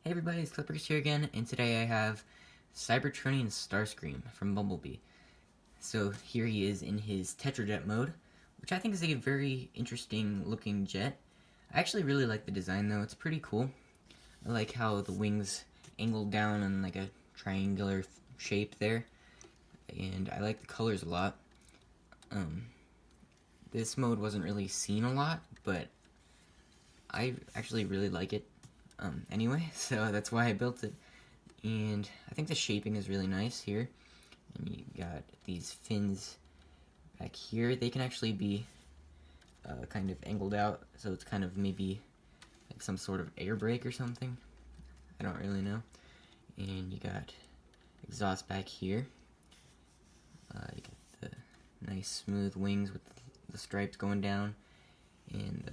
Hey everybody, it's Clippers here again, and today I have Cybertronian Starscream from Bumblebee. So here he is in his Tetrajet mode, which I think is a very interesting looking jet. I actually really like the design though, it's pretty cool. I like how the wings angled down in like a triangular shape there, and I like the colors a lot. This mode wasn't really seen a lot, but I actually really like it. Anyway, so that's why I built it. And I think the shaping is really nice here. And you got these fins back here. They can actually be kind of angled out, so it's kind of maybe like some sort of air brake or something. I don't really know. And you got exhaust back here. You got the nice smooth wings with the stripes going down. And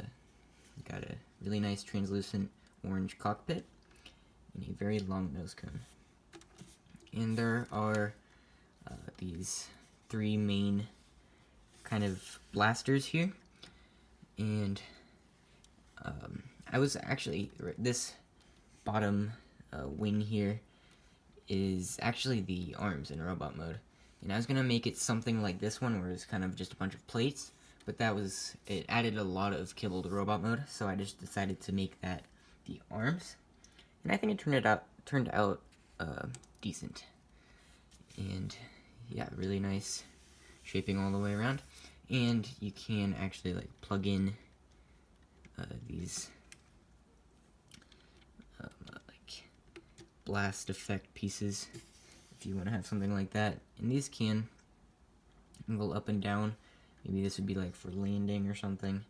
you got a really nice translucent orange cockpit and a very long nose cone. And there are these three main kind of blasters here. And I was actually, this bottom wing here is actually the arms in robot mode. And I was going to make it something like this one where it's kind of just a bunch of plates. But it added a lot of kibble to robot mode, so I just decided to make that the arms, and I think it turned out decent. And yeah, really nice shaping all the way around. And you can actually like plug in these like blast effect pieces if you want to have something like that. And these can go up and down. Maybe this would be like for landing or something.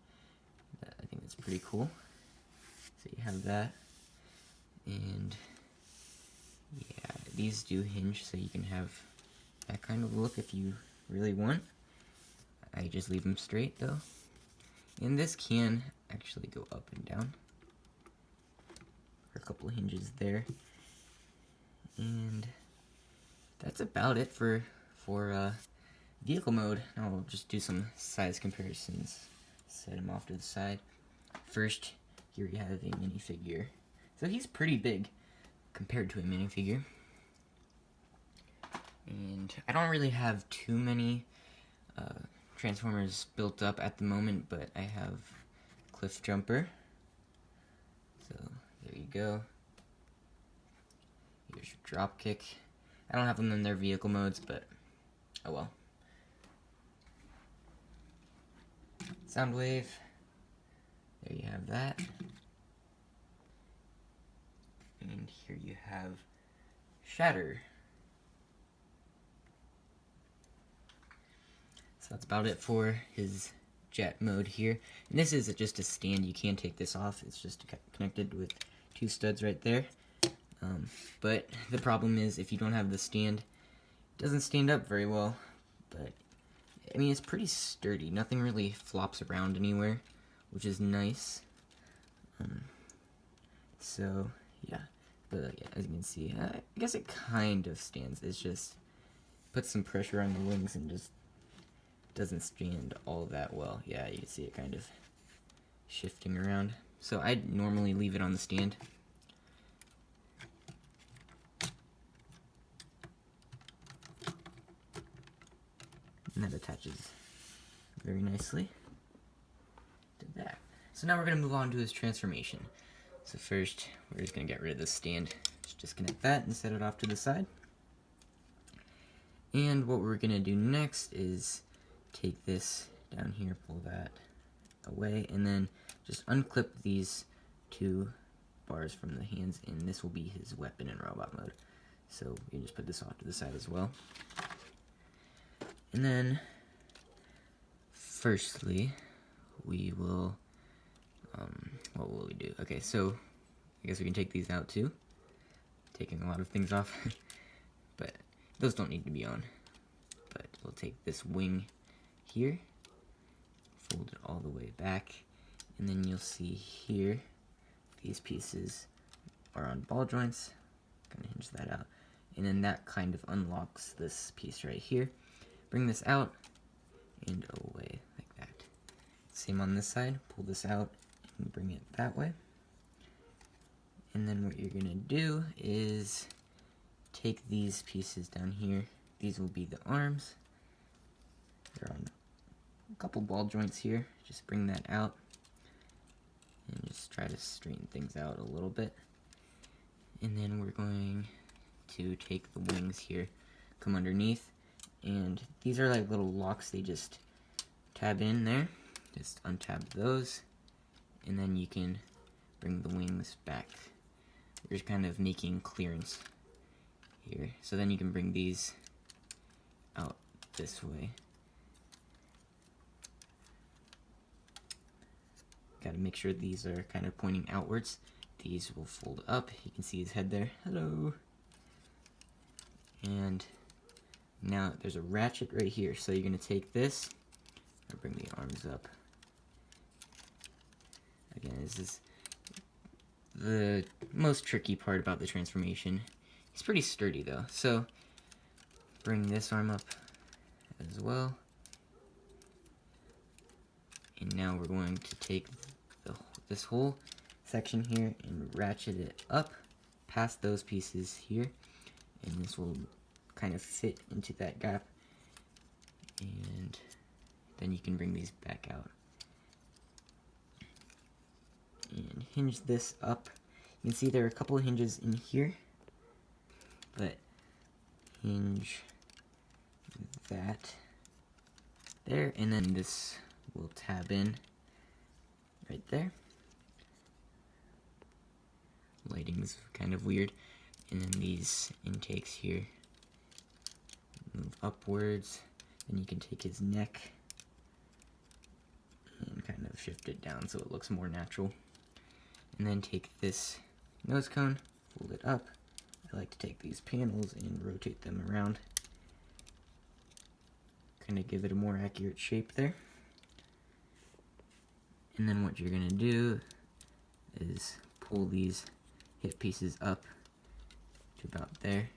I think that's pretty cool. So you have that, and yeah, these do hinge, so you can have that kind of look if you really want. I just leave them straight though. And this can actually go up and down. A couple of hinges there. And that's about it for vehicle mode. I'll just do some size comparisons. Set him off to the side. First, here we have a minifigure. So he's pretty big compared to a minifigure. And I don't really have too many Transformers built up at the moment, but I have Cliff Jumper. So there you go. Here's your Dropkick. I don't have them in their vehicle modes, but oh well. Soundwave. There you have that. And here you have Shatter. So that's about it for his jet mode here. And this is just a stand. You can take this off. It's just connected with two studs right there. But the problem is if you don't have the stand, it doesn't stand up very well. But I mean, it's pretty sturdy. Nothing really flops around anywhere, which is nice. So yeah, but yeah, as you can see, I guess it kind of stands. It's just puts some pressure on the wings and just doesn't stand all that well. Yeah, you can see it kind of shifting around. So I'd normally leave it on the stand. And that attaches very nicely to that. So now we're going to move on to his transformation. So first, we're just going to get rid of the stand. Just disconnect that and set it off to the side. And what we're going to do next is take this down here, pull that away, and then just unclip these two bars from the hands, and this will be his weapon in robot mode. So we just put this off to the side as well. And then, firstly, we will, what will we do? Okay, so I guess we can take these out too. Taking a lot of things off, but those don't need to be on. But we'll take this wing here, fold it all the way back, and then you'll see here, these pieces are on ball joints. Gonna hinge that out, and then that kind of unlocks this piece right here. Bring this out and away like that. Same on this side, pull this out and bring it that way. And then what you're gonna do is take these pieces down here. These will be the arms. They're on a couple ball joints here. Just bring that out and just try to straighten things out a little bit. And then we're going to take the wings here, come underneath, and these are like little locks. They just tab in there. Just untab those, and then you can bring the wings back. We're just kind of making clearance here. So then you can bring these out this way. Gotta make sure these are kind of pointing outwards. These will fold up. You can see his head there. Hello. And now there's a ratchet right here. So you're gonna take this and bring the arms up. Again, this is the most tricky part about the transformation. He's pretty sturdy though. So bring this arm up as well. And now we're going to take this whole section here and ratchet it up past those pieces here. And this will kind of fit into that gap. And then you can bring these back out. And hinge this up. You can see there are a couple of hinges in here, but hinge that there, and then this will tab in right there. Lighting's kind of weird. And then these intakes here move upwards, and you can take his neck and kind of shift it down so it looks more natural. And then take this nose cone, fold it up. I like to take these panels and rotate them around. Kind of give it a more accurate shape there. And then what you're gonna do is pull these hip pieces up to about there.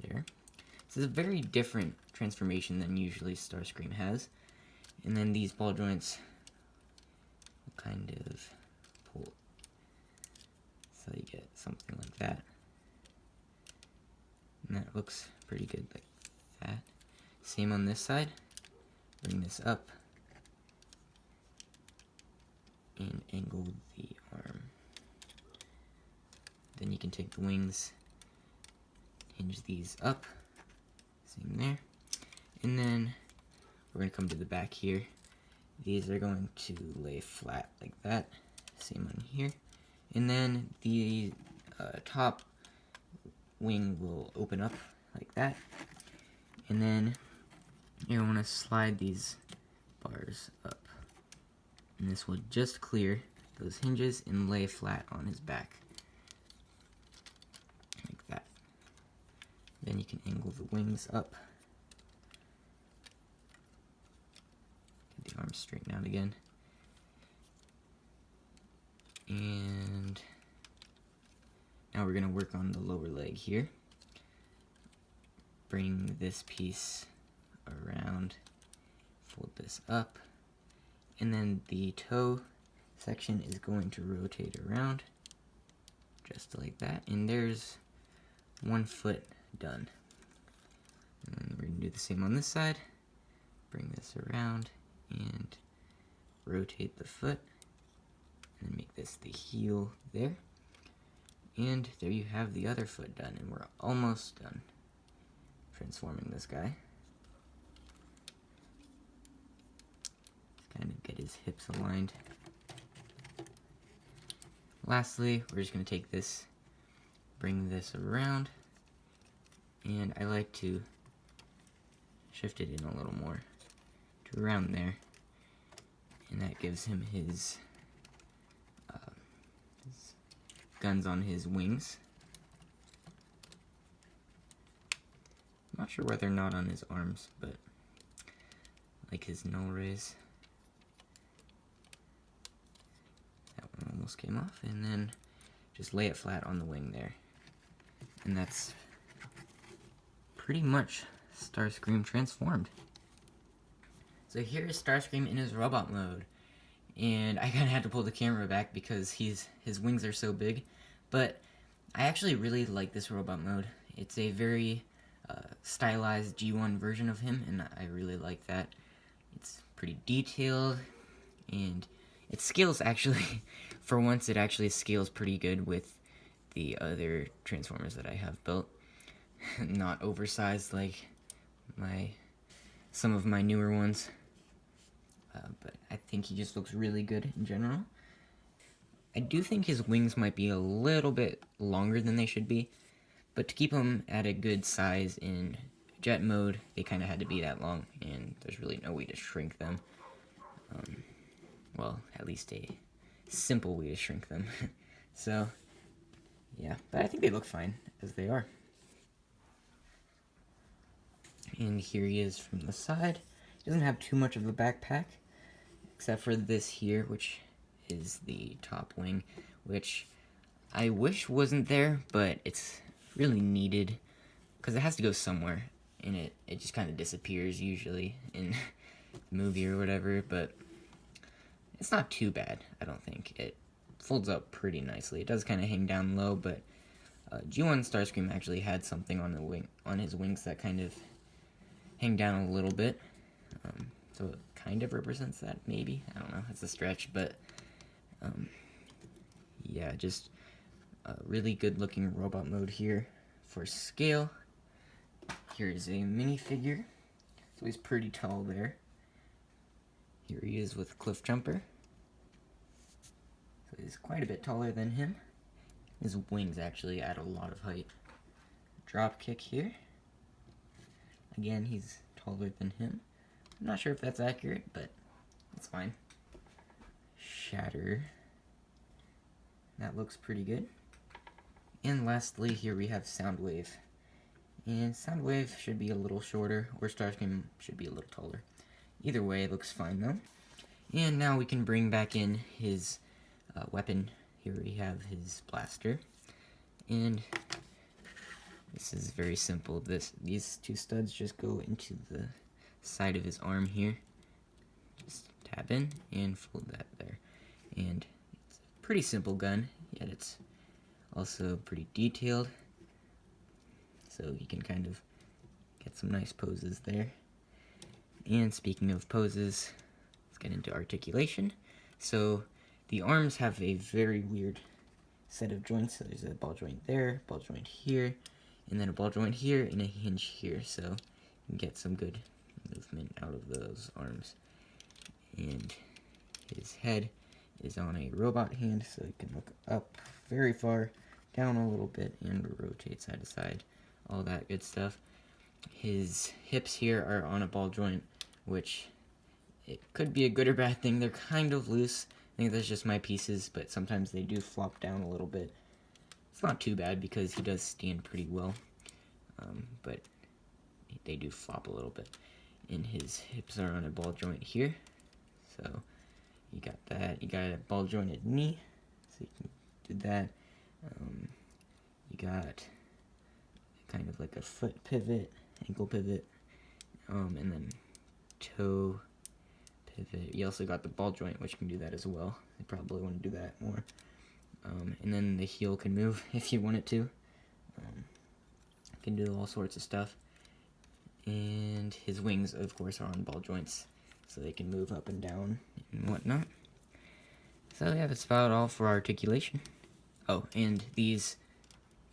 There. This is a very different transformation than usually Starscream has. And then these ball joints kind of pull so you get something like that, and that looks pretty good like that. Same on this side. Bring this up and angle the arm. Then you can take the wings, hinge these up, same there, and then we're going to come to the back here. These are going to lay flat like that, same on here, and then the top wing will open up like that, and then you want to slide these bars up, and this will just clear those hinges and lay flat on his back like that. Then you can angle the wings up. The arms straighten out again. And now we're going to work on the lower leg here. Bring this piece around, fold this up, and then the toe section is going to rotate around just like that, and there's one foot done. And we're going to do the same on this side. Bring this around and rotate the foot, and then make this the heel there. And there you have the other foot done, and we're almost done transforming this guy. Just kind of get his hips aligned. Lastly, we're just going to take this, bring this around, and I like to shift it in a little more to around there, and that gives him his guns on his wings. I'm not sure why they're not on his arms, but like his null rays. That one almost came off, and then just lay it flat on the wing there. And that's pretty much Starscream transformed. So here's Starscream in his robot mode. and I kind of had to pull the camera back because his wings are so big. But I actually really like this robot mode. It's a very stylized G1 version of him, and I really like that. It's pretty detailed, and it scales actually, for once it actually scales pretty good with the other Transformers that I have built. Not oversized like some of my newer ones. But I think he just looks really good in general. I do think his wings might be a little bit longer than they should be, but to keep them at a good size in jet mode, they kind of had to be that long, and there's really no way to shrink them. Well, at least a simple way to shrink them. So, yeah, but I think they look fine as they are. And here he is from the side. He doesn't have too much of a backpack, except for this here, which is the top wing, which I wish wasn't there, but it's really needed, because it has to go somewhere, and it just kind of disappears usually in the movie or whatever, but it's not too bad, I don't think. It folds up pretty nicely. It does kind of hang down low, but G1 Starscream actually had something on the wing, on his wings that kind of hang down a little bit. So it kind of represents that, maybe. I don't know, it's a stretch, but yeah, just a really good looking robot mode here for scale. Here is a minifigure, so he's pretty tall there. Here he is with Cliff Jumper, so he's quite a bit taller than him. His wings actually add a lot of height. Drop kick here. Again, he's taller than him. I'm not sure if that's accurate, but it's fine. Shatter. That looks pretty good. And lastly, here we have Soundwave. And Soundwave should be a little shorter, or Starscream should be a little taller. Either way, it looks fine though. And now we can bring back in his weapon. Here we have his blaster. And this is very simple. These two studs just go into the side of his arm here. Just tap in and fold that there. And it's a pretty simple gun, yet it's also pretty detailed. So you can kind of get some nice poses there. And speaking of poses, let's get into articulation. So the arms have a very weird set of joints. So there's a ball joint there, ball joint here, and then a ball joint here, and a hinge here. So you can get some good movement out of those arms. And his head is on a robot hand, so you can look up very far, down a little bit, and rotate side to side. All that good stuff. His hips here are on a ball joint, which it could be a good or bad thing. They're kind of loose. I think that's just my pieces, but sometimes they do flop down a little bit. It's not too bad because he does stand pretty well, but they do flop a little bit. And his hips are on a ball joint here, so you got that. You got a ball jointed knee, so you can do that. You got kind of like a foot pivot, ankle pivot, and then toe pivot. You also got the ball joint, which can do that as well. You probably want to do that more. And then the heel can move if you want it to. Can do all sorts of stuff. And his wings, of course, are on ball joints, so they can move up and down and whatnot. So yeah, that's about all for articulation. Oh, and these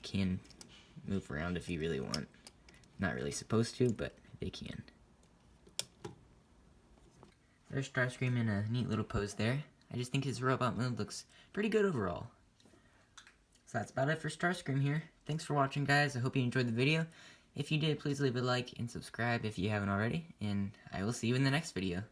can move around if you really want. Not really supposed to, but they can. There's Starscream in a neat little pose there. I just think his robot mode looks pretty good overall. So that's about it for Starscream here. Thanks for watching, guys. I hope you enjoyed the video. If you did, please leave a like and subscribe if you haven't already, and I will see you in the next video.